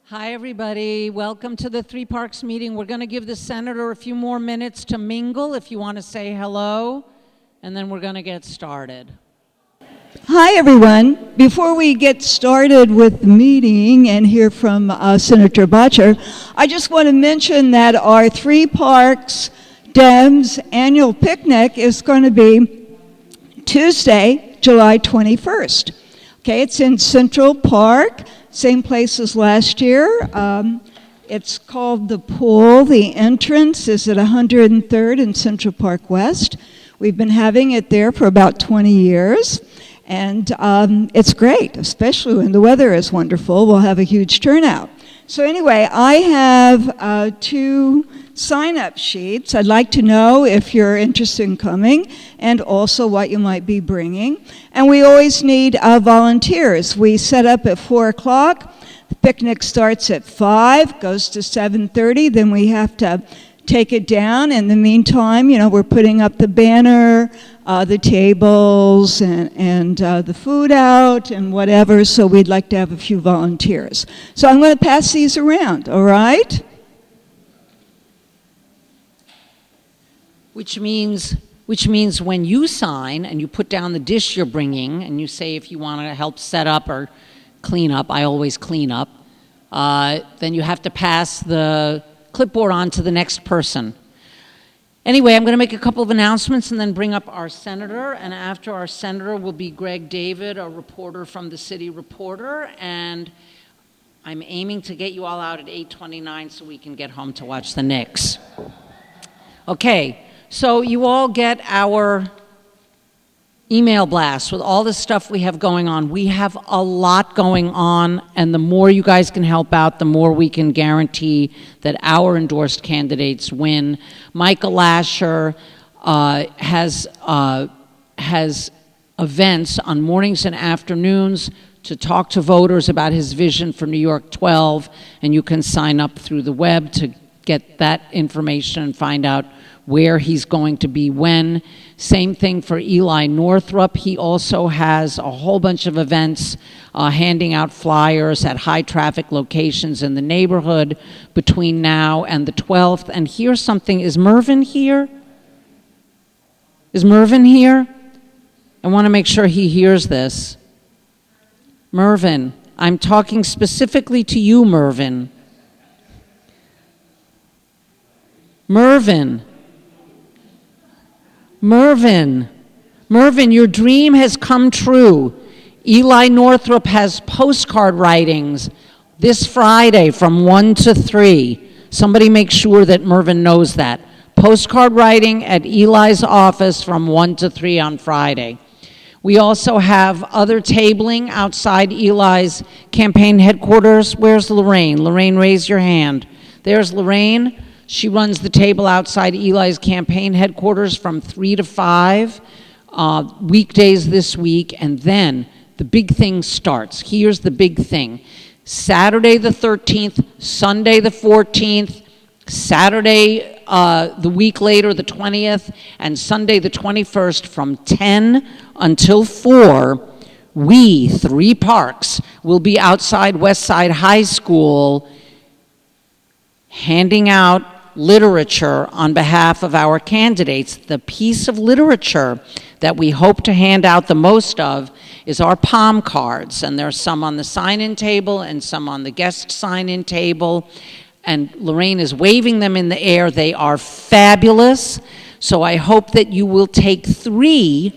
Hi, everybody. Welcome to the Three Parks meeting. We're going to give the senator a few more minutes to mingle if you want to say hello, and then we're going to get started. Hi, everyone. Before we get started with the meeting and hear from Senator Bottcher, I just want to mention that our Three Parks Dems annual picnic is going to be Tuesday, July 21st. Okay, it's in Central Park, same place as last year. It's called The Pool. The entrance is at 103rd and Central Park West. We've been having it there for about 20 years. And it's great, especially when the weather is wonderful. We'll have a huge turnout. So anyway, I have two sign-up sheets. I'd like to know if you're interested in coming and also what you might be bringing. And we always need volunteers. We set up at 4 o'clock. The picnic starts at 5, goes to 7:30. Then we have to take it down. In the meantime, we're putting up the banner, the tables, and the food out and whatever, so we'd like to have a few volunteers. So I'm going to pass these around, all right? Which means when you sign and you put down the dish you're bringing and you say if you want to help set up or clean up, I always clean up, then you have to pass the clipboard on to the next person. Anyway, I'm going to make a couple of announcements and then bring up our senator. And after our senator will be Greg David, a reporter from the City Reporter. And I'm aiming to get you all out at 8:29 so we can get home to watch the Knicks. Okay, so you all get our email blast with all the stuff we have going on. We have a lot going on, and the more you guys can help out, the more we can guarantee that our endorsed candidates win. Michael Lasher has events on mornings and afternoons to talk to voters about his vision for New York 12, and you can sign up through the web to get that information and find out where he's going to be when. Same thing for Eli Northrup. He also has a whole bunch of events handing out flyers at high traffic locations in the neighborhood between now and the 12th. And here's something, is Mervyn here? Is Mervyn here? I want to make sure he hears this. Mervyn, I'm talking specifically to you, Mervyn. Mervyn, your dream has come true. Eli Northrup has postcard writings this Friday from 1 to 3. Somebody make sure that Mervyn knows that. Postcard writing at Eli's office from 1 to 3 on Friday. We also have other tabling outside Eli's campaign headquarters. Where's Lorraine? Lorraine, raise your hand. There's Lorraine. She runs the table outside Eli's campaign headquarters from 3 to 5, weekdays this week, and then the big thing starts. Here's the big thing. Saturday the 13th, Sunday the 14th, Saturday the week later, the 20th, and Sunday the 21st from 10 until 4, we, Three Parks, will be outside Westside High School handing out literature on behalf of our candidates. The piece of literature that we hope to hand out the most of is our palm cards, and there's some on the sign-in table and some on the guest sign-in table, and Lorraine is waving them in the air. They are fabulous, so I hope that you will take 3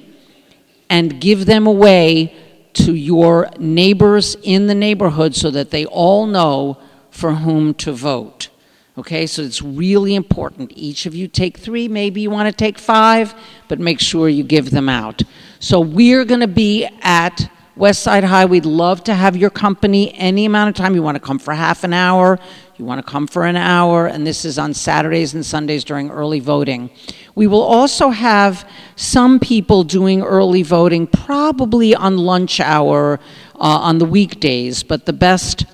and give them away to your neighbors in the neighborhood so that they all know for whom to vote. Okay, so it's really important. Each of you take 3, maybe you want to take 5, but make sure you give them out. So we're going to be at Westside High. We'd love to have your company any amount of time. You want to come for half an hour, you want to come for an hour, and this is on Saturdays and Sundays during early voting. We will also have some people doing early voting, probably on lunch hour on the weekdays, but the best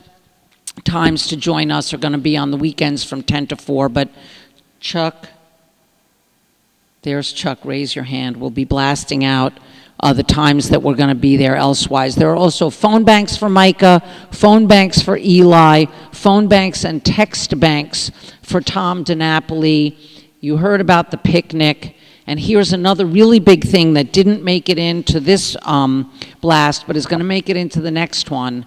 times to join us are going to be on the weekends from 10 to 4. But Chuck, there's Chuck, raise your hand. We'll be blasting out the times that we're going to be there elsewise. There are also phone banks for Micah, phone banks for Eli, phone banks and text banks for Tom DiNapoli. You heard about the picnic. And here's another really big thing that didn't make it into this blast, but is going to make it into the next one.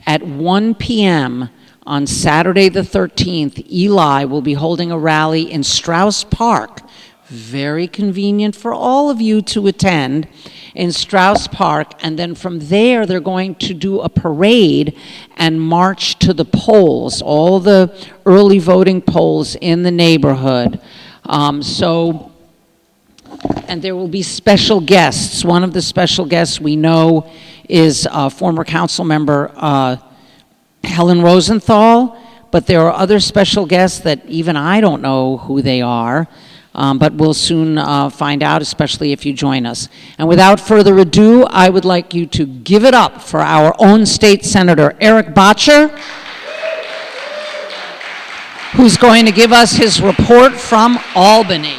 At 1 p.m. on Saturday the 13th, Eli will be holding a rally in Strauss Park. Very convenient for all of you to attend in Strauss Park. And then from there, they're going to do a parade and march to the polls, all the early voting polls in the neighborhood. And there will be special guests. One of the special guests we know is former council member Helen Rosenthal, but there are other special guests that even I don't know who they are, but we'll soon find out, especially if you join us. And without further ado, I would like you to give it up for our own state senator, Eric Bottcher, who's going to give us his report from Albany.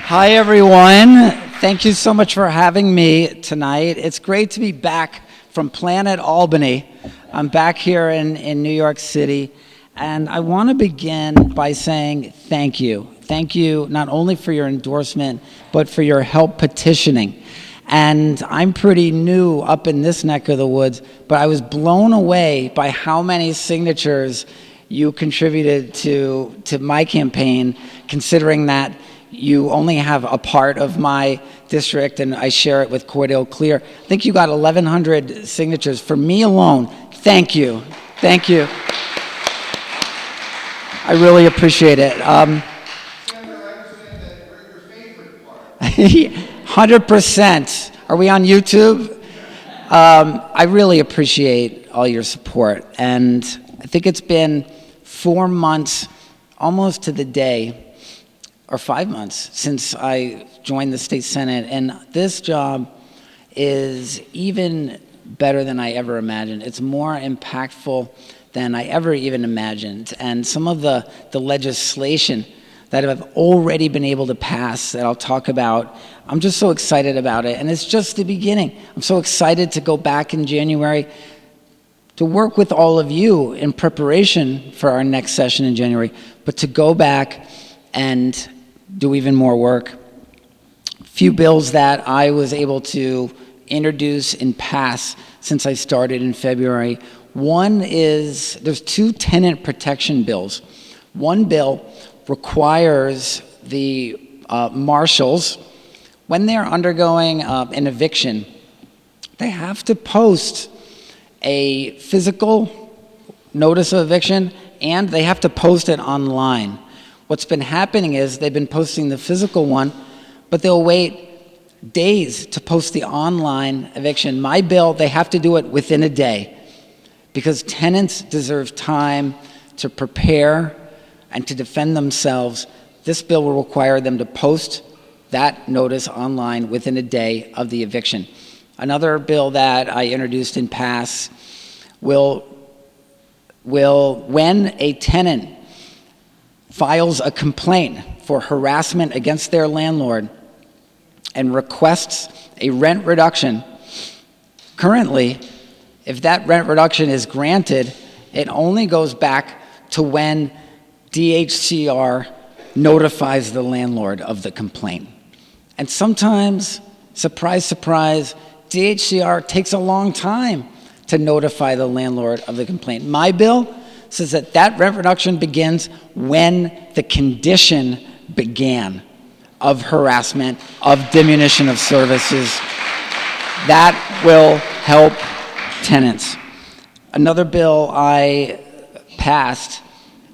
Hi, everyone. Thank you so much for having me tonight. It's great to be back from Planet Albany. I'm back here in New York City, and I want to begin by saying thank you. Thank you not only for your endorsement, but for your help petitioning. And I'm pretty new up in this neck of the woods, but I was blown away by how many signatures you contributed to my campaign, considering that you only have a part of my district and I share it with Cordell Clear. I think you got 1,100 signatures for me alone. Thank you. Thank you. I really appreciate it. 100%. Are we on YouTube? I really appreciate all your support. And I think it's been 4 months, almost to the day, or 5 months since I joined the state senate, and this job is even better than I ever imagined. It's more impactful than I ever even imagined, and some of the legislation that I've already been able to pass that I'll talk about, I'm just so excited about it, and it's just the beginning. I'm so excited to go back in January to work with all of you in preparation for our next session in January, but to go back and do even more work. A few bills that I was able to introduce and pass since I started in February. One is, there's 2 tenant protection bills. One bill requires the marshals, when they're undergoing an eviction, they have to post a physical notice of eviction and they have to post it online. What's been happening is they've been posting the physical one, but they'll wait days to post the online eviction. My bill, they have to do it within a day because tenants deserve time to prepare and to defend themselves. This bill will require them to post that notice online within a day of the eviction. Another bill that I introduced and passed will when a tenant files a complaint for harassment against their landlord and requests a rent reduction, currently, if that rent reduction is granted, it only goes back to when DHCR notifies the landlord of the complaint. And sometimes, surprise, surprise, DHCR takes a long time to notify the landlord of the complaint. My bill says that that rent reduction begins when the condition began of harassment, of diminution of services. That will help tenants. Another bill I passed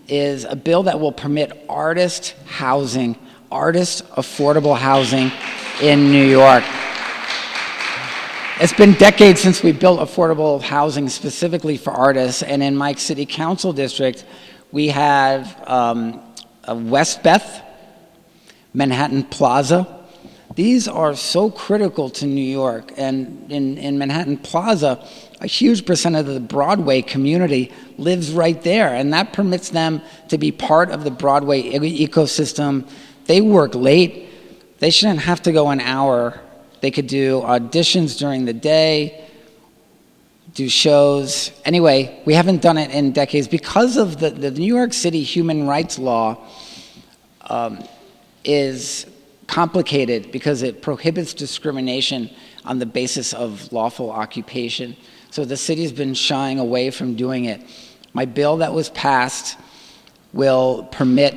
is a bill that will permit artist housing, artist affordable housing in New York. It's been decades since we built affordable housing specifically for artists, and in my city council district, we have West Beth, Manhattan Plaza. These are so critical to New York, and in Manhattan Plaza, a huge percent of the Broadway community lives right there, and that permits them to be part of the Broadway ecosystem. They work late. They shouldn't have to go an hour. They could do auditions during the day, do shows. Anyway, we haven't done it in decades because of the New York City human rights law is complicated because it prohibits discrimination on the basis of lawful occupation. So the city's been shying away from doing it. My bill that was passed will permit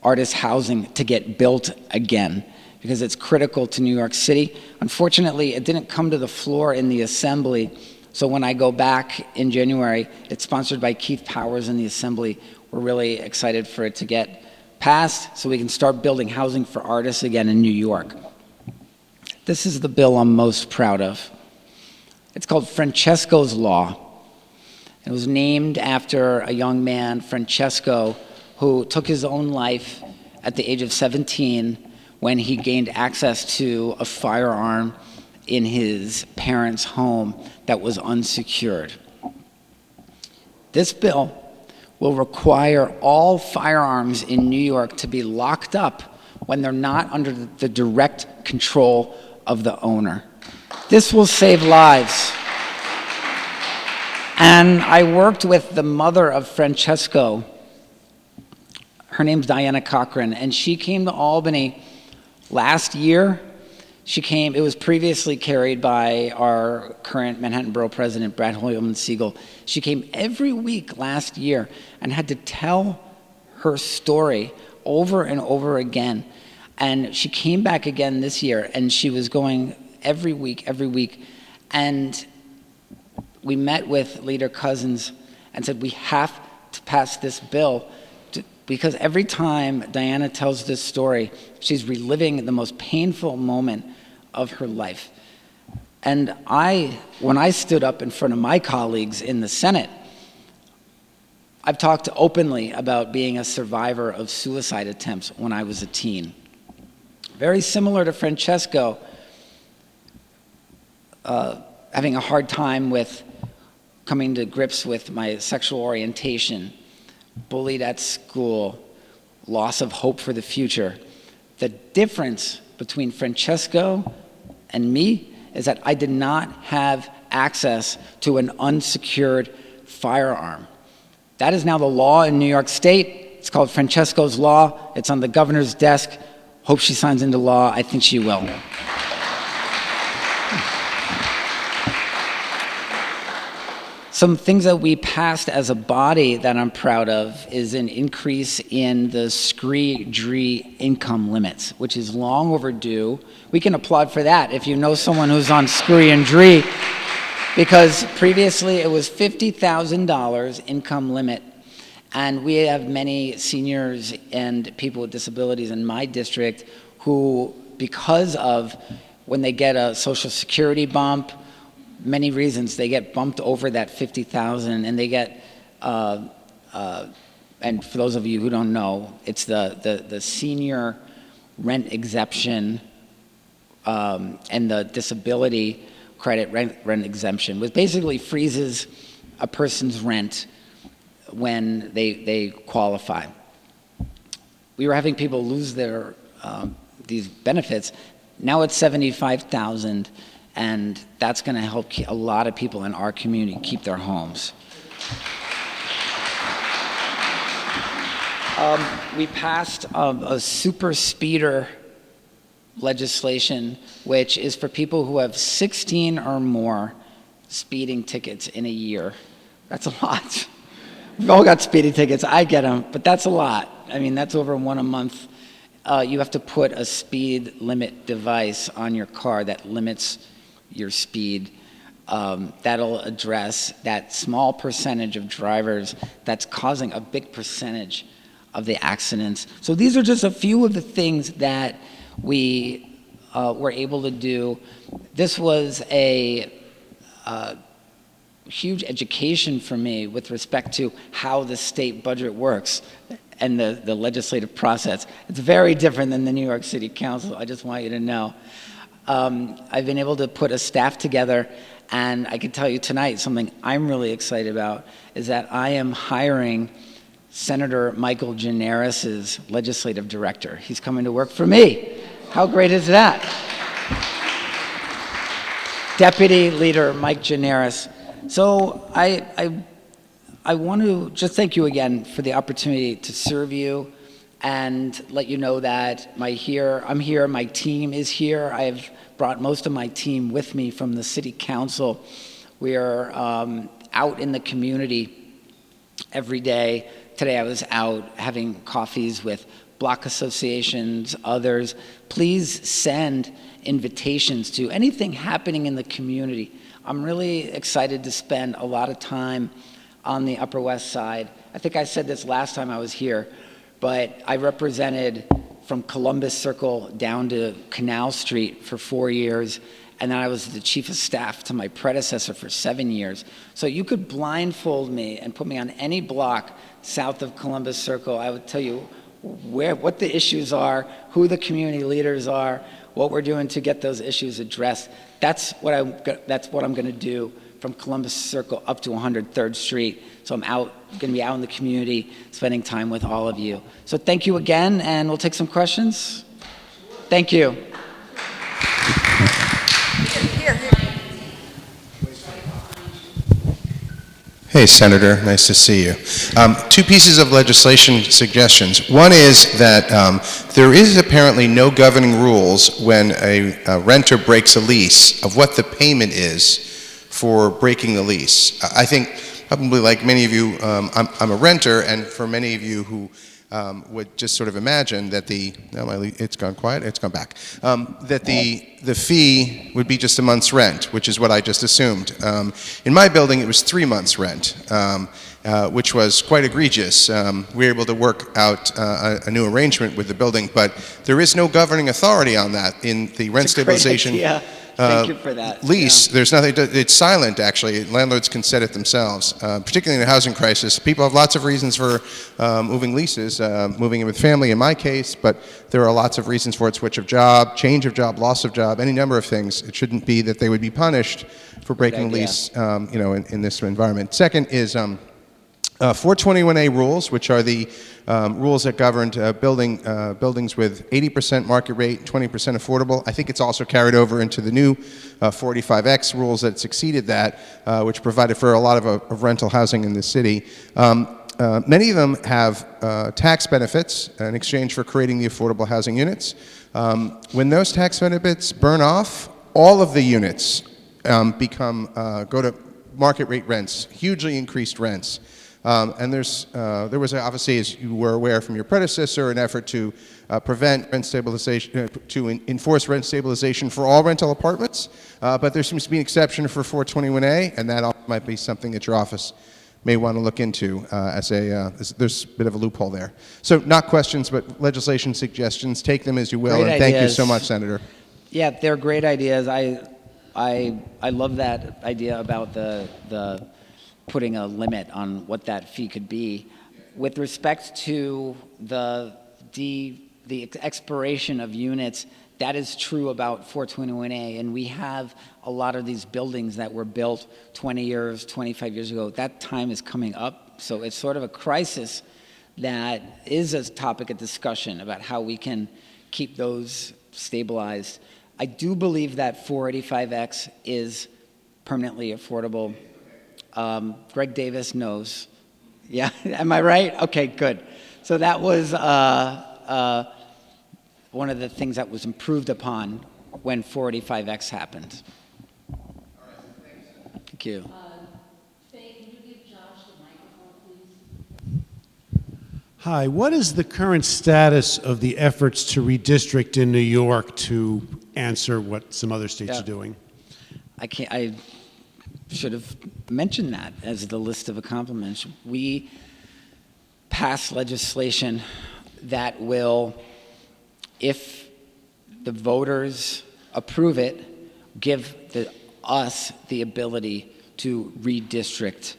artist housing to get built again because it's critical to New York City. Unfortunately, it didn't come to the floor in the Assembly. So when I go back in January, it's sponsored by Keith Powers in the Assembly. We're really excited for it to get passed so we can start building housing for artists again in New York. This is the bill I'm most proud of. It's called Francesco's Law. It was named after a young man, Francesco, who took his own life at the age of 17 when he gained access to a firearm in his parents' home that was unsecured. This bill will require all firearms in New York to be locked up when they're not under the direct control of the owner. This will save lives. And I worked with the mother of Francesco. Her name's Diana Cochran, and she came to Albany last year. It was previously carried by our current Manhattan Borough President, Brad Holman-Siegel. She came every week last year and had to tell her story over and over again. And she came back again this year, and she was going every week. And we met with Leader Cousins and said, we have to pass this bill because every time Diana tells this story, she's reliving the most painful moment of her life. And when I stood up in front of my colleagues in the Senate, I've talked openly about being a survivor of suicide attempts when I was a teen. Very similar to Francesco, having a hard time with coming to grips with my sexual orientation, bullied at school, loss of hope for the future. The difference between Francesco and me is that I did not have access to an unsecured firearm. That is now the law in New York State. It's called Francesco's Law. It's on the governor's desk. Hope she signs into law. I think she will. Some things that we passed as a body that I'm proud of is an increase in the SCREE-DREE income limits, which is long overdue. We can applaud for that if you know someone who's on SCREE and DREE, because previously it was $50,000 income limit. And we have many seniors and people with disabilities in my district who, because of when they get a Social Security bump, many reasons, they get bumped over that 50,000, and they get, and for those of you who don't know, it's the senior rent exemption and the disability credit rent exemption, which basically freezes a person's rent when they qualify. We were having people lose their these benefits. Now it's $75,000. And that's going to help a lot of people in our community keep their homes. We passed a super speeder legislation, which is for people who have 16 or more speeding tickets in a year. That's a lot. We've all got speeding tickets. I get them, but that's a lot. I mean, that's over one a month. You have to put a speed limit device on your car that limits your speed. That'll address that small percentage of drivers that's causing a big percentage of the accidents. So these are just a few of the things that we were able to do. This was a huge education for me with respect to how the state budget works and the legislative process. It's very different than the New York City Council. I just want you to know. I've been able to put a staff together, and I can tell you tonight something I'm really excited about is that I am hiring Senator Michael Generis's legislative director. He's coming to work for me. How great is that? Deputy Leader Mike Gianaris. So I want to just thank you again for the opportunity to serve you and let you know that I'm here, my team is here. I've brought most of my team with me from the City Council. We are out in the community every day. Today I was out having coffees with block associations, others. Please send invitations to anything happening in the community. I'm really excited to spend a lot of time on the Upper West Side. I think I said this last time I was here, but I represented from Columbus Circle down to Canal Street for 4 years, and then I was the chief of staff to my predecessor for 7 years. So you could blindfold me and put me on any block south of Columbus Circle. I would tell you what the issues are, who the community leaders are, what we're doing to get those issues addressed. That's what I'm going to do from Columbus Circle up to 103rd Street. So I'm going to be out in the community, spending time with all of you. So thank you again, and we'll take some questions. Thank you. Hey, Senator, nice to see you. Two pieces of legislation suggestions. One is that there is apparently no governing rules when a renter breaks a lease of what the payment is for breaking the lease. I think probably like many of you, I'm a renter, and for many of you who would just sort of imagine that it's gone quiet, it's gone back, that the fee would be just a month's rent, which is what I just assumed. In my building, it was 3 months' rent, which was quite egregious. We were able to work out a new arrangement with the building, but there is no governing authority on that in the rent stabilization. Thank you for that. Lease, there's nothing, it's silent actually. Landlords can set it themselves, particularly in a housing crisis. People have lots of reasons for moving leases, moving in with family in my case, but there are lots of reasons for it: switch of job, change of job, loss of job, any number of things. It shouldn't be that they would be punished for breaking a lease in this environment. Second is 421A rules, which are the rules that governed buildings with 80% market rate, 20% affordable. I think it's also carried over into the new 45X rules that succeeded that, which provided for a lot of rental housing in the city. Many of them have tax benefits in exchange for creating the affordable housing units. When those tax benefits burn off, all of the units go to market rate rents, hugely increased rents. And there was obviously, as you were aware from your predecessor, an effort to prevent rent stabilization, to enforce rent stabilization for all rental apartments. But there seems to be an exception for 421A, and that might be something that your office may want to look into there's a bit of a loophole there. So not questions, but legislation suggestions. Take them as you will, Great and thank you ideas. so much, Senator. Yeah, they're great ideas. I love that idea about the putting a limit on what that fee could be. With respect to the expiration of units, that is true about 421A, and we have a lot of these buildings that were built 20 years, 25 years ago. That time is coming up, so it's sort of a crisis that is a topic of discussion about how we can keep those stabilized. I do believe that 485X is permanently affordable. Greg Davis knows. Yeah, am I right? Okay, good. So that was one of the things that was improved upon when 485X happened. Thank you. Faye, can you give Josh the microphone, please? Hi, what is the current status of the efforts to redistrict in New York to answer what some other states are doing? I should have mentioned that as the list of accomplishments. We passed legislation that will, if the voters approve it, give us the ability to redistrict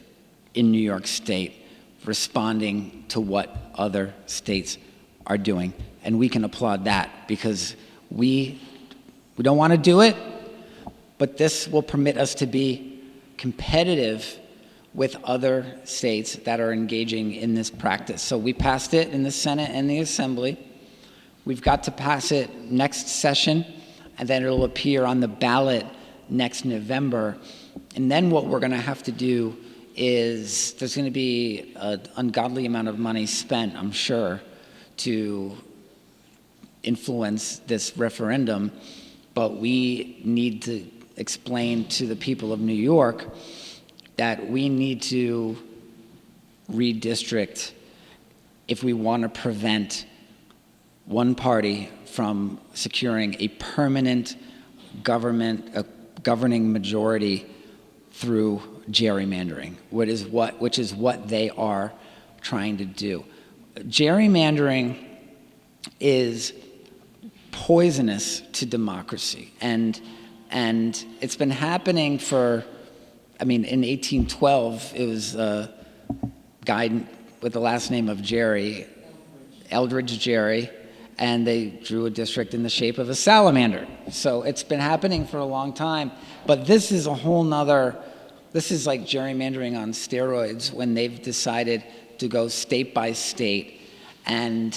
in New York State, responding to what other states are doing. And we can applaud that because we don't want to do it, but this will permit us to be competitive with other states that are engaging in this practice. So we passed it in the Senate and the Assembly. We've got to pass it next session, and then it'll appear on the ballot next November. And then what we're going to have to do is there's going to be an ungodly amount of money spent, I'm sure, to influence this referendum, but we need to explain to the people of New York that we need to redistrict if we want to prevent one party from securing a permanent governing majority through gerrymandering, which is what they are trying to do. Gerrymandering is poisonous to democracy, and it's been happening for, in 1812, it was a guy with the last name of Jerry, Eldridge Gerry, and they drew a district in the shape of a salamander. So it's been happening for a long time, but this is a whole nother, this is like gerrymandering on steroids when they've decided to go state by state and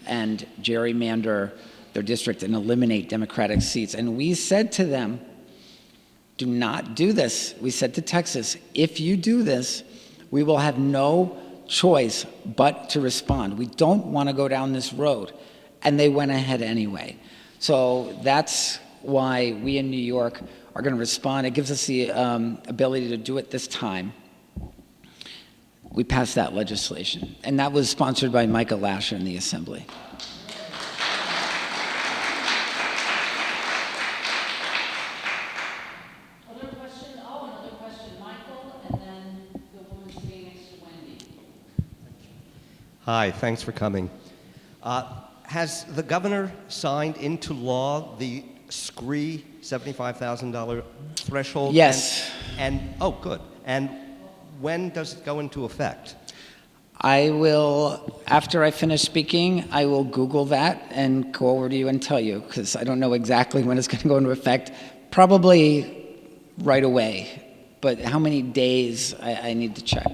gerrymander their district and eliminate Democratic seats. And we said to them, do not do this. We said to Texas, if you do this, we will have no choice but to respond. We don't want to go down this road. And they went ahead anyway. So that's why we in New York are going to respond. It gives us the ability to do it this time. We passed that legislation. And that was sponsored by Micah Lasher in the Assembly. Another question, Michael, and then the woman sitting next to Wendy. Hi, thanks for coming. Has the governor signed into law the SCREE $75,000 threshold? Yes. Oh, good. And when does it go into effect? I will, after I finish speaking, I will Google that and go over to you and tell you, because I don't know exactly when it's going to go into effect. Probably right away, but how many days I need to check.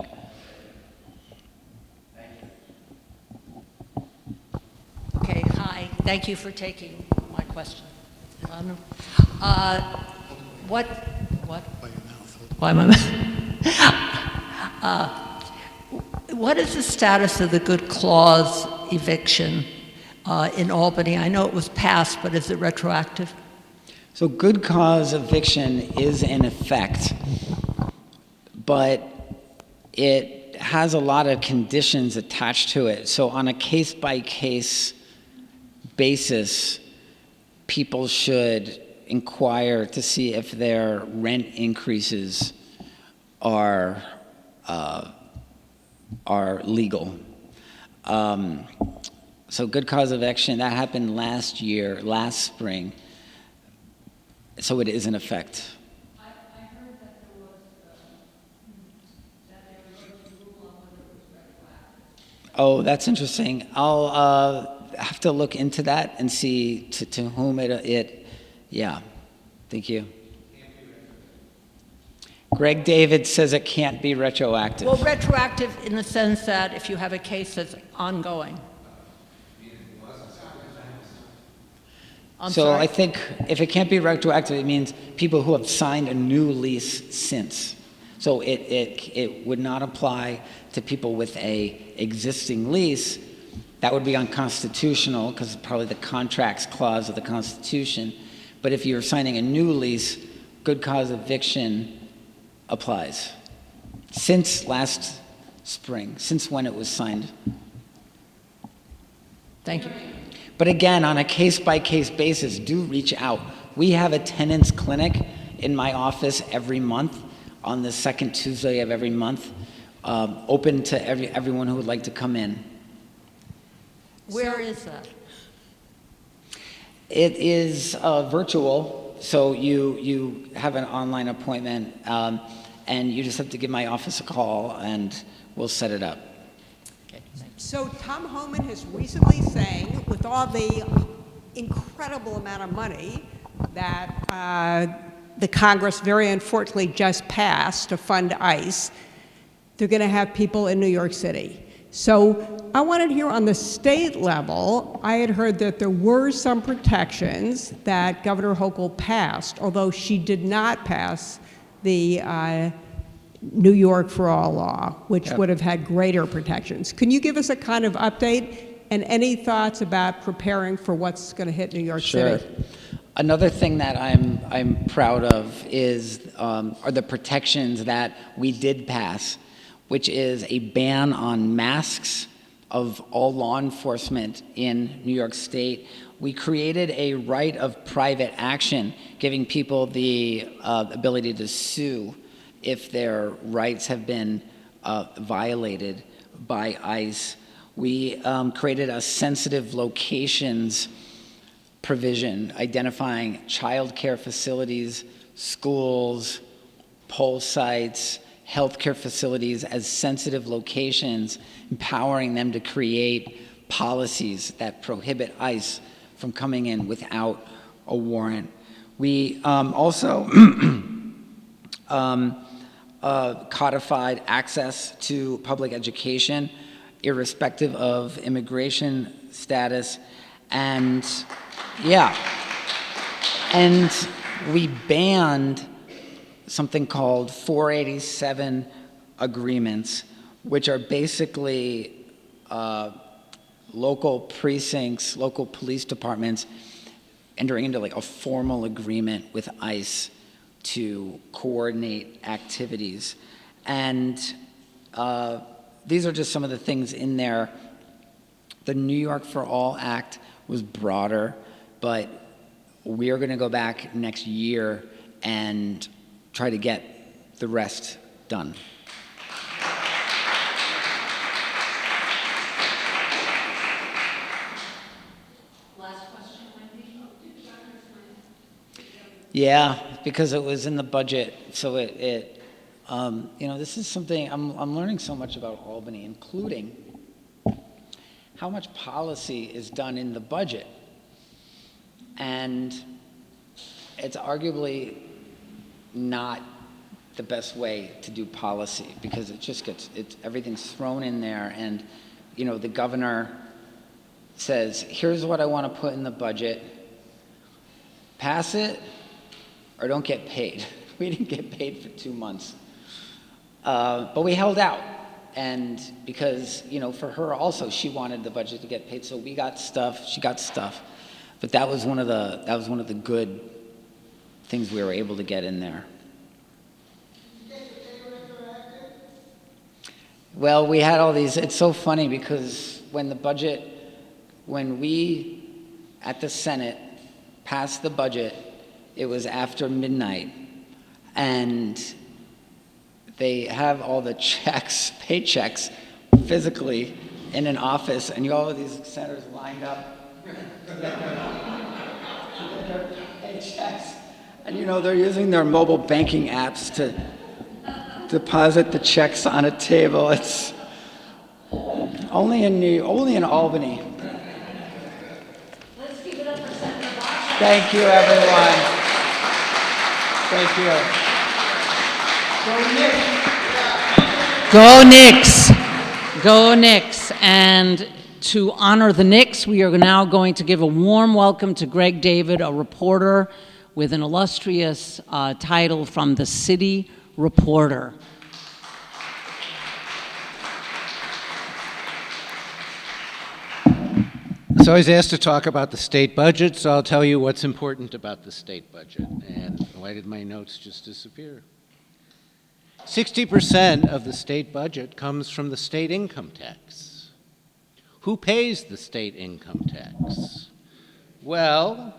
Okay, hi. Thank you for taking my question. What? Why my what is the status of the good clause eviction in Albany? I know it was passed, but is it retroactive? So good cause eviction is in effect, but it has a lot of conditions attached to it. So on a case-by-case basis, people should inquire to see if their rent increases are legal. So good cause eviction, that happened last spring. So it is in effect. I heard that there was that there was a rule on whether it was retroactive. Oh, that's interesting. I'll have to look into that and see to whom it. Yeah, thank you. Greg David says it can't be retroactive. Well, retroactive in the sense that if you have a case that's ongoing. I'm So sorry? I think if it can't be retroactive, it means people who have signed a new lease since. So it would not apply to people with a existing lease. That would be unconstitutional because it's probably the contracts clause of the Constitution. But if you're signing a new lease, good cause eviction applies. Since last spring, since when it was signed. Thank you. But again, on a case-by-case basis, do reach out. We have a tenants clinic in my office every month on the second Tuesday of every month, open to everyone who would like to come in. Where is that? It is virtual, so you have an online appointment, and you just have to give my office a call, and we'll set it up. So Tom Homan has recently saying, with all the incredible amount of money that the Congress very unfortunately just passed to fund ICE, they're going to have people in New York City. So I wanted to hear on the state level, I had heard that there were some protections that Governor Hochul passed, although she did not pass the New York for All law, which would have had greater protections. Can you give us a kind of update and any thoughts about preparing for what's going to hit New York City? Another thing that I'm proud of are the protections that we did pass, which is a ban on masks of all law enforcement in New York State. We created a right of private action, giving people the ability to sue if their rights have been violated by ICE. We created a sensitive locations provision identifying child care facilities, schools, poll sites, healthcare facilities as sensitive locations, empowering them to create policies that prohibit ICE from coming in without a warrant. We also codified access to public education, irrespective of immigration status, and we banned something called 487 agreements, which are basically local precincts, local police departments entering into like a formal agreement with ICE to coordinate activities. And these are just some of the things in there. The New York for All Act was broader, but we're going to go back next year and try to get the rest done. Last question, Wendy. Yeah, because it was in the budget, so this is something I'm learning so much about Albany, including how much policy is done in the budget. And it's arguably not the best way to do policy because it just everything's thrown in there, and the governor says, here's what I want to put in the budget, pass it or don't get paid. We didn't get paid for 2 months, but we held out. And because, for her also, she wanted the budget to get paid, so we got stuff, she got stuff. But that was one of the good things we were able to get in there. Well, we had all these, it's so funny because when we, at the Senate, passed the budget, it was after midnight, and they have all the paychecks, physically in an office, and all of these senators lined up to get their paychecks. And they're using their mobile banking apps to deposit the checks on a table. It's only in Albany. Let's give it up for Senator Bottcher. Thank you, everyone. Thank you. Go Knicks! Go Knicks! And to honor the Knicks, we are now going to give a warm welcome to Greg David, a reporter with an illustrious title from the City Reporter. So I was asked to talk about the state budget, so I'll tell you what's important about the state budget. And why did my notes just disappear? 60% of the state budget comes from the state income tax. Who pays the state income tax? Well,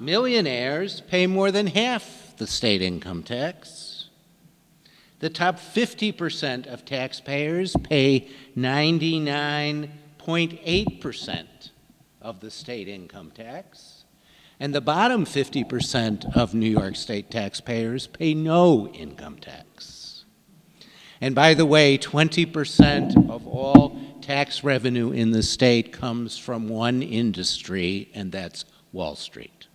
millionaires pay more than half the state income tax. The top 50% of taxpayers pay 99.8% of the state income tax. And the bottom 50% of New York State taxpayers pay no income tax. And by the way, 20% of all tax revenue in the state comes from one industry, and that's Wall Street.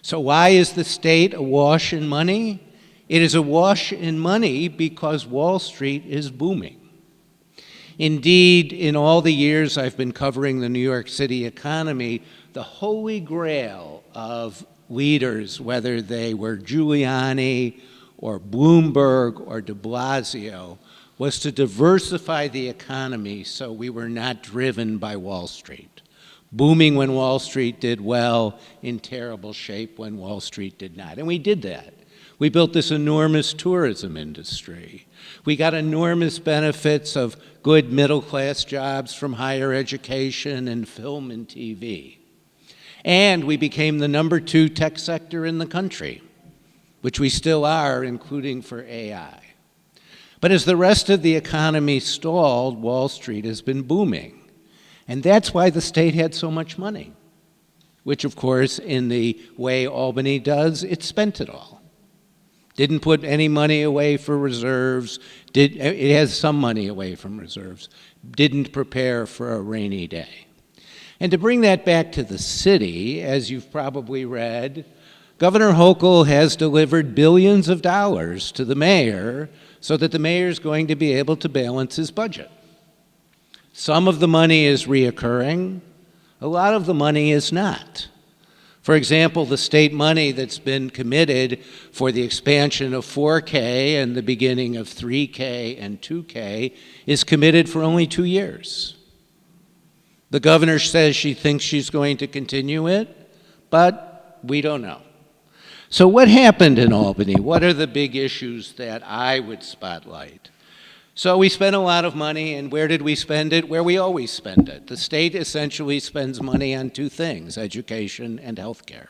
So why is the state awash in money? It is awash in money because Wall Street is booming. Indeed, in all the years I've been covering the New York City economy, the holy grail of leaders, whether they were Giuliani or Bloomberg or de Blasio, was to diversify the economy so we were not driven by Wall Street. Booming when Wall Street did well, in terrible shape when Wall Street did not. And we did that. We built this enormous tourism industry. We got enormous benefits of good middle-class jobs from higher education and film and TV. And we became the #2 tech sector in the country, which we still are, including for AI. But as the rest of the economy stalled, Wall Street has been booming. And that's why the state had so much money, which, of course, in the way Albany does, it spent it all. Didn't put any money away for reserves. It has some money away from reserves. Didn't prepare for a rainy day. And to bring that back to the city, as you've probably read, Governor Hochul has delivered billions of dollars to the mayor so that the mayor is going to be able to balance his budget. Some of the money is reoccurring. A lot of the money is not. For example, the state money that's been committed for the expansion of 4K and the beginning of 3K and 2K is committed for only 2 years. The governor says she thinks she's going to continue it, but we don't know. So what happened in Albany? What are the big issues that I would spotlight? So we spent a lot of money, and where did we spend it? Where we always spend it. The state essentially spends money on 2 things, education and health care.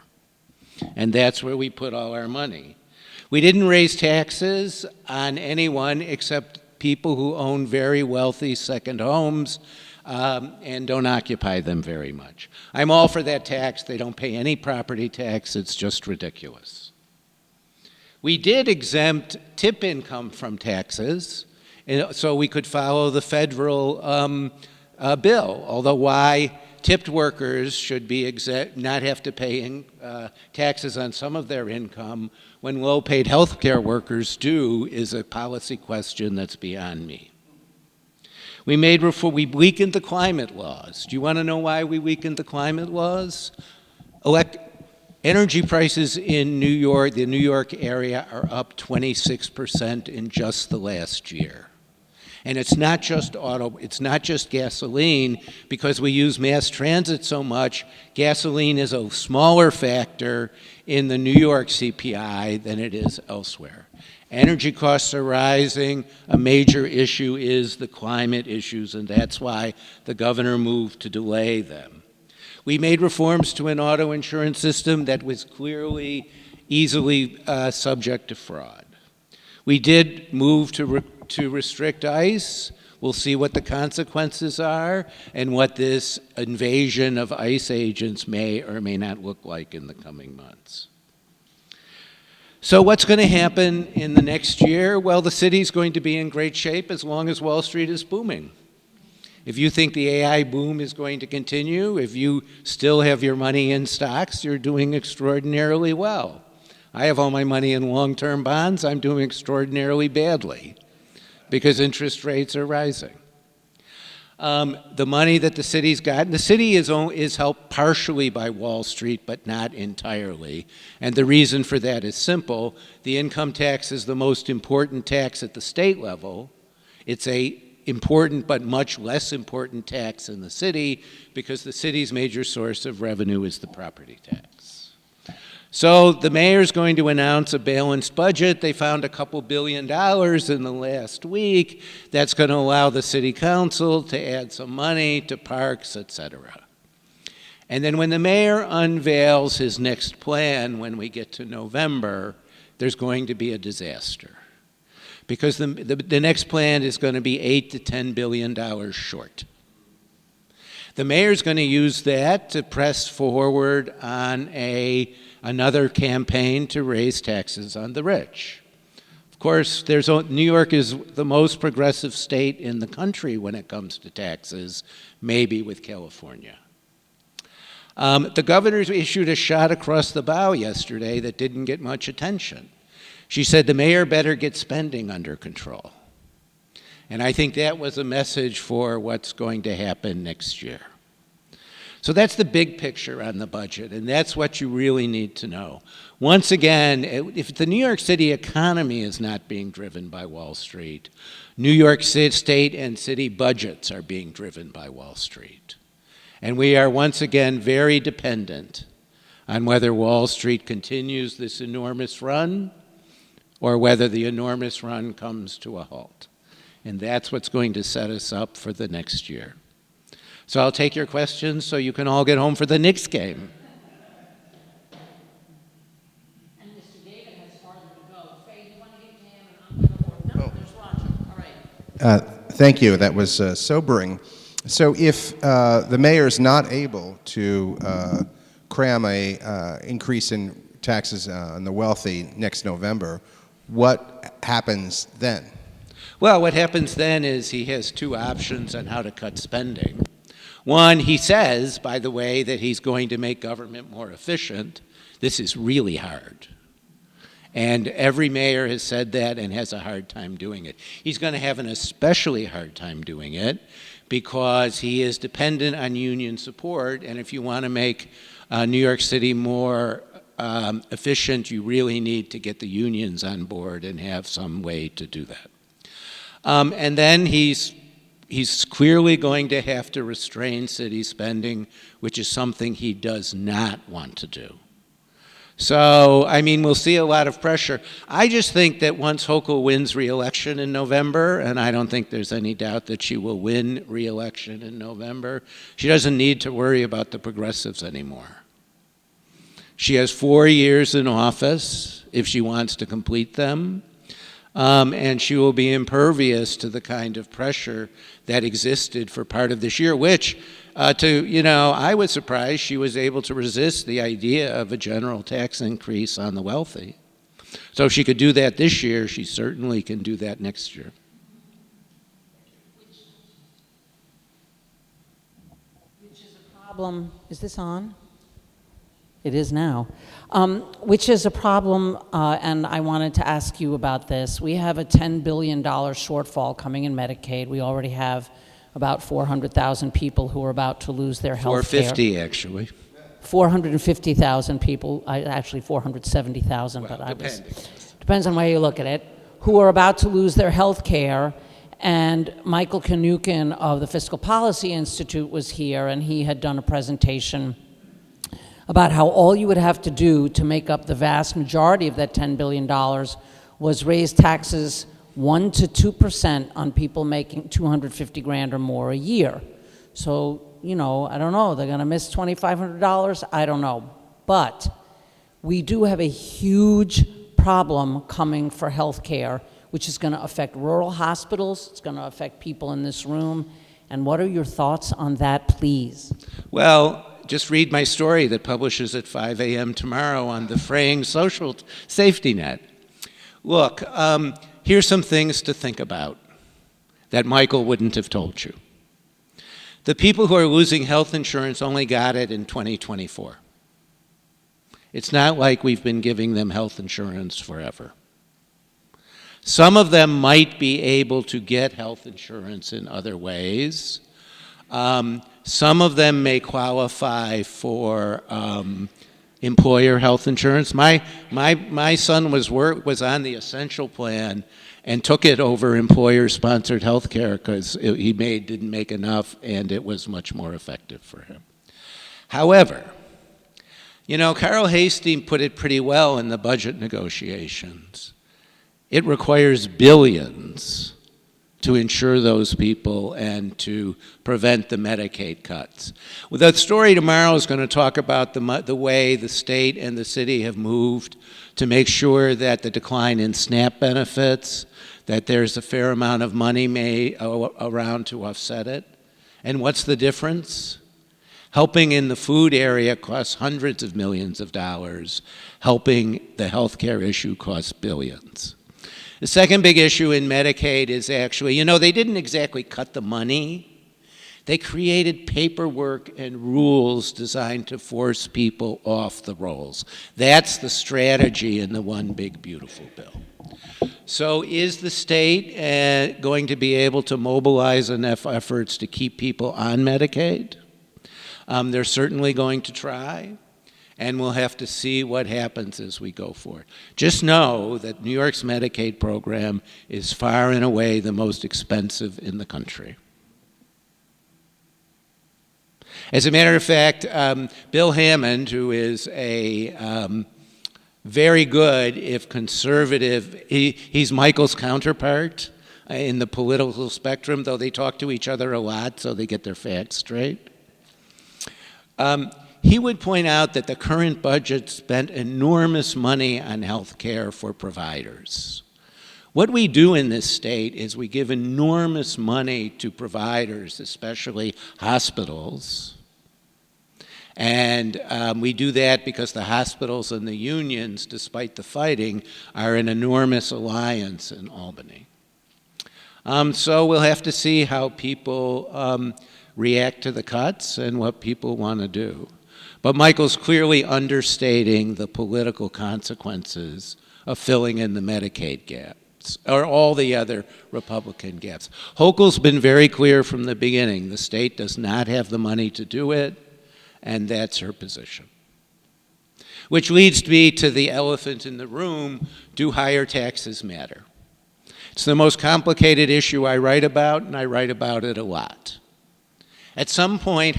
And that's where we put all our money. We didn't raise taxes on anyone except people who own very wealthy second homes and don't occupy them very much. I'm all for that tax. They don't pay any property tax. It's just ridiculous. We did exempt tip income from taxes, so we could follow the federal bill, although why tipped workers should be not have to pay taxes on some of their income when low-paid health care workers do is a policy question that's beyond me. We weakened the climate laws. Do you want to know why we weakened the climate laws? Energy prices in New York, the New York area, are up 26% in just the last year. And it's not just gasoline, because we use mass transit so much. Gasoline is a smaller factor in the New York CPI than it is elsewhere. Energy costs are rising. A major issue is the climate issues, and that's why the governor moved to delay them. We made reforms to an auto insurance system that was clearly, easily subject to fraud. We did move to restrict ICE. We'll see what the consequences are and what this invasion of ICE agents may or may not look like in the coming months. So what's going to happen in the next year? Well, the city's going to be in great shape as long as Wall Street is booming. If you think the AI boom is going to continue, if you still have your money in stocks, you're doing extraordinarily well. I have all my money in long-term bonds. I'm doing extraordinarily badly because interest rates are rising. The money that the city's gotten, the city is helped partially by Wall Street, but not entirely. And the reason for that is simple. The income tax is the most important tax at the state level. It's a important but much less important tax in the city because the city's major source of revenue is the property tax. So the mayor's going to announce a balanced budget. They found a couple $2 billion in the last week. That's going to allow the city council to add some money to parks, etc. And then when the mayor unveils his next plan, when we get to November, there's going to be a disaster. Because the next plan is going to be $8 to $10 billion short. The mayor's going to use that to press forward on another campaign to raise taxes on the rich. Of course, New York is the most progressive state in the country when it comes to taxes, maybe with California. The governor issued a shot across the bow yesterday that didn't get much attention. She said the mayor better get spending under control. And I think that was a message for what's going to happen next year. So that's the big picture on the budget, and that's what you really need to know. Once again, if the New York City economy is not being driven by Wall Street, New York State and city budgets are being driven by Wall Street. And we are once again very dependent on whether Wall Street continues this enormous run or whether the enormous run comes to a halt. And that's what's going to set us up for the next year. So I'll take your questions so you can all get home for the Knicks game. And Mr. David has farther to go. Faye, do you want to get to him? And I'm going to No, there's Roger. All right. Thank you. That was sobering. So if the mayor's not able to cram a increase in taxes on the wealthy next November, what happens then? Well, what happens then is he has two options on how to cut spending. One, he says, by the way, that he's going to make government more efficient. This is really hard. And every mayor has said that and has a hard time doing it. He's going to have an especially hard time doing it because he is dependent on union support. And if you want to make New York City more efficient, you really need to get the unions on board and have some way to do that. And then he's clearly going to have to restrain city spending, which is something he does not want to do. So, I mean, we'll see a lot of pressure. I just think that once Hochul wins re-election in November, and I don't think there's any doubt that she will win re-election in November, she doesn't need to worry about the progressives anymore. She has 4 years in office if she wants to complete them. And she will be impervious to the kind of pressure that existed for part of this year, which, I was surprised she was able to resist the idea of a general tax increase on the wealthy. So if she could do that this year, she certainly can do that next year. Which is a problem. Is this on? It is now. Which is a problem, and I wanted to ask you about this. We have a $10 billion shortfall coming in Medicaid. We already have about 400,000 people who are about to lose their health care. 450, actually. 450,000 people, actually 470,000, Well, but I was, depending. depends on where you look at it, who are about to lose their health care. And Michael Kanukin of the Fiscal Policy Institute was here, and he had done a presentation about how all you would have to do to make up the vast majority of that $10 billion was raise taxes 1 to 2% on people making 250 grand or more a year. So, I don't know, they're gonna miss $2,500, I don't know. But we do have a huge problem coming for health care, which is gonna affect rural hospitals, it's gonna affect people in this room. And what are your thoughts on that, please? Well, just read my story that publishes at 5 a.m. tomorrow on the fraying social safety net. Look, here's some things to think about that Michael wouldn't have told you. The people who are losing health insurance only got it in 2024. It's not like we've been giving them health insurance forever. Some of them might be able to get health insurance in other ways. Some of them may qualify for employer health insurance. My son was on the Essential Plan and took it over employer-sponsored health care because he didn't make enough, and it was much more effective for him. However, Carol Hastings put it pretty well in the budget negotiations. It requires billions to insure those people and to prevent the Medicaid cuts. Well, the story tomorrow is going to talk about the way the state and the city have moved to make sure that the decline in SNAP benefits, that there's a fair amount of money made around to offset it. And what's the difference? Helping in the food area costs hundreds of millions of dollars. Helping the healthcare issue costs billions. The second big issue in Medicaid is actually, they didn't exactly cut the money. They created paperwork and rules designed to force people off the rolls. That's the strategy in the One Big Beautiful Bill. So is the state going to be able to mobilize enough efforts to keep people on Medicaid? They're certainly going to try, and we'll have to see what happens as we go forward. Just know that New York's Medicaid program is far and away the most expensive in the country. As a matter of fact, Bill Hammond, who is a very good, if conservative, he's Michael's counterpart in the political spectrum, though they talk to each other a lot so they get their facts straight. He would point out that the current budget spent enormous money on health care for providers. What we do in this state is we give enormous money to providers, especially hospitals. And we do that because the hospitals and the unions, despite the fighting, are an enormous alliance in Albany. So we'll have to see how people react to the cuts and what people want to do. But Michael's clearly understating the political consequences of filling in the Medicaid gaps, or all the other Republican gaps. Hochul's been very clear from the beginning. The state does not have the money to do it, and that's her position. Which leads me to the elephant in the room: do higher taxes matter? It's the most complicated issue I write about, and I write about it a lot. At some point,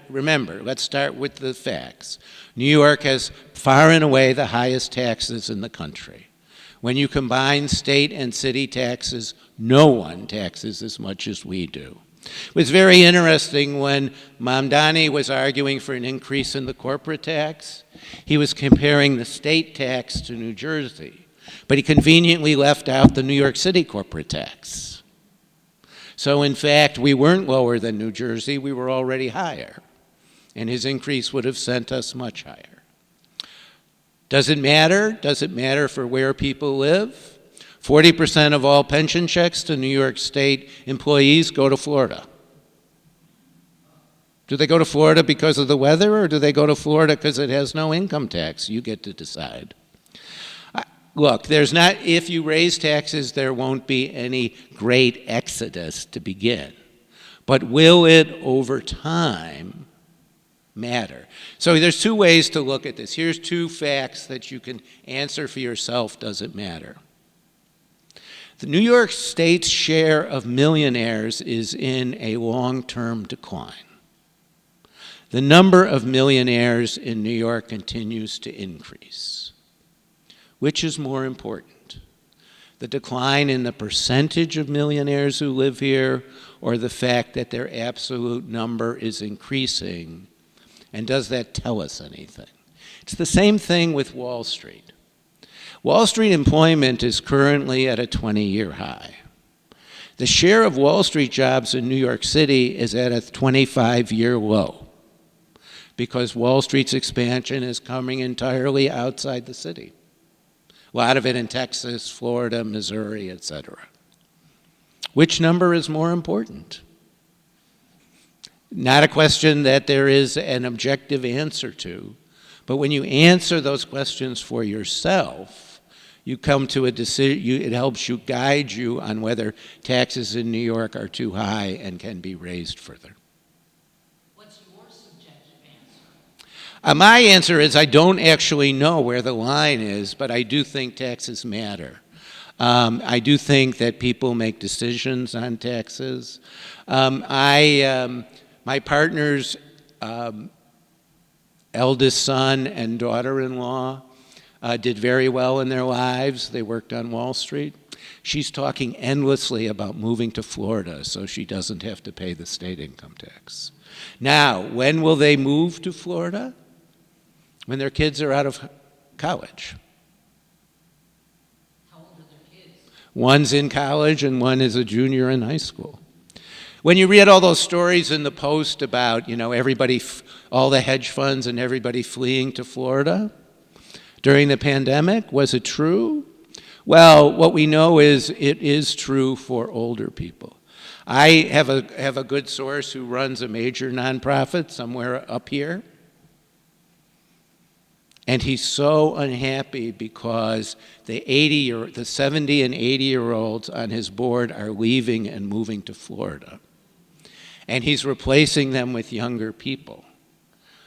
remember, let's start with the facts. New York has far and away the highest taxes in the country. When you combine state and city taxes, no one taxes as much as we do. It was very interesting when Mamdani was arguing for an increase in the corporate tax. He was comparing the state tax to New Jersey, but he conveniently left out the New York City corporate tax. So in fact, we weren't lower than New Jersey, we were already higher. And his increase would have sent us much higher. Does it matter? Does it matter for where people live? 40% of all pension checks to New York State employees go to Florida. Do they go to Florida because of the weather, or do they go to Florida because it has no income tax? You get to decide. Look, if you raise taxes, there won't be any great exodus to begin. But will it, over time, matter? So there's two ways to look at this. Here's two facts that you can answer for yourself. Does it matter? The New York State's share of millionaires is in a long-term decline. The number of millionaires in New York continues to increase. Which is more important? The decline in the percentage of millionaires who live here, or the fact that their absolute number is increasing? And does that tell us anything? It's the same thing with Wall Street. Wall Street employment is currently at a 20-year high. The share of Wall Street jobs in New York City is at a 25-year low, because Wall Street's expansion is coming entirely outside the city. A lot of it in Texas, Florida, Missouri, etc. Which number is more important? Not a question that there is an objective answer to, but when you answer those questions for yourself, you come to a decision. It helps you guide you on whether taxes in New York are too high and can be raised further. My answer is I don't actually know where the line is, but I do think taxes matter. I do think that people make decisions on taxes. My partner's eldest son and daughter-in-law did very well in their lives. They worked on Wall Street. She's talking endlessly about moving to Florida so she doesn't have to pay the state income tax. Now, when will they move to Florida? When their kids are out of college. How old are their kids? One's in college and one is a junior in high school. When you read all those stories in the Post about, everybody, all the hedge funds and everybody fleeing to Florida during the pandemic, was it true? Well, what we know is it is true for older people. I have a good source who runs a major nonprofit somewhere up here. And he's so unhappy because the 70 and 80-year-olds on his board are leaving and moving to Florida. And he's replacing them with younger people.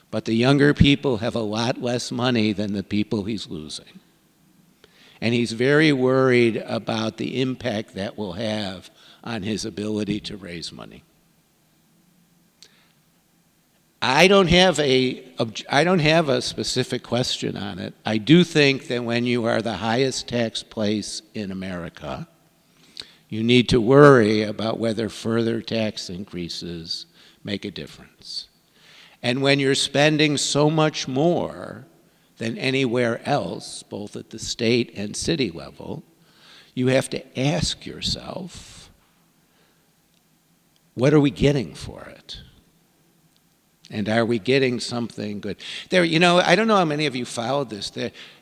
But the younger people have a lot less money than the people he's losing. And he's very worried about the impact that will have on his ability to raise money. I don't have a specific question on it. I do think that when you are the highest tax place in America, you need to worry about whether further tax increases make a difference. And when you're spending so much more than anywhere else, both at the state and city level, you have to ask yourself, what are we getting for it? And are we getting something good? There, I don't know how many of you followed this.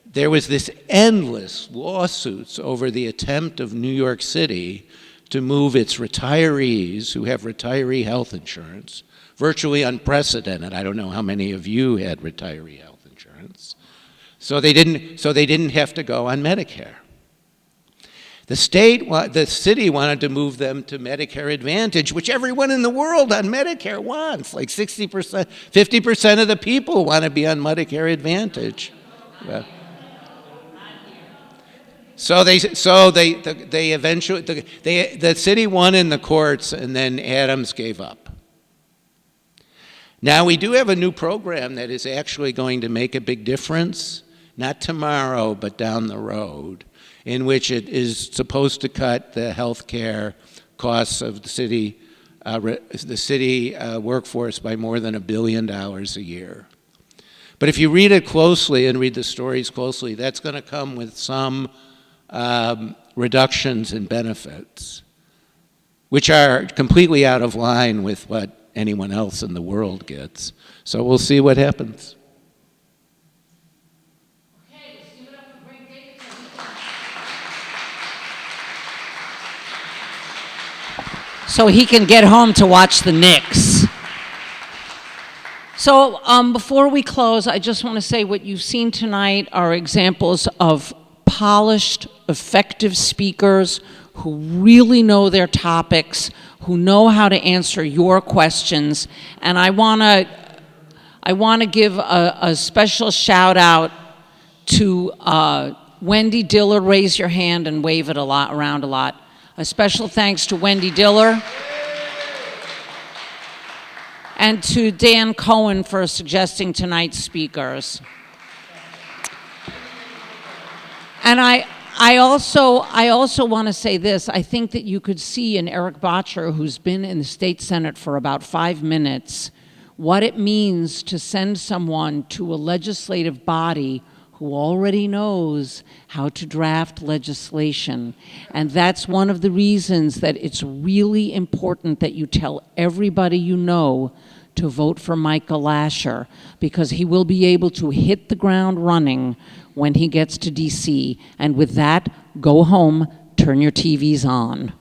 There was this endless lawsuits over the attempt of New York City to move its retirees who have retiree health insurance, virtually unprecedented. I don't know how many of you had retiree health insurance. So they didn't have to go on Medicare. The city wanted to move them to Medicare Advantage, which everyone in the world on Medicare wants. Like 60%, 50% of the people want to be on Medicare Advantage. Well, so they eventually, the city won in the courts, and then Adams gave up. Now we do have a new program that is actually going to make a big difference, not tomorrow, but down the road, in which it is supposed to cut the health care costs of the city workforce by more than $1 billion a year. But if you read it closely and read the stories closely, that's going to come with some reductions in benefits, which are completely out of line with what anyone else in the world gets. So we'll see what happens. So he can get home to watch the Knicks. So before we close, I just want to say what you've seen tonight are examples of polished, effective speakers who really know their topics, who know how to answer your questions. And I want to give a special shout out to Wendy Diller. Raise your hand and wave it around a lot. A special thanks to Wendy Diller and to Dan Cohen for suggesting tonight's speakers. And I also want to say this. I think that you could see in Eric Bottcher, who's been in the state Senate for about 5 minutes, what it means to send someone to a legislative body who already knows how to draft legislation. And that's one of the reasons that it's really important that you tell everybody you know to vote for Michael Lasher, because he will be able to hit the ground running when he gets to DC. And with that, go home, turn your TVs on.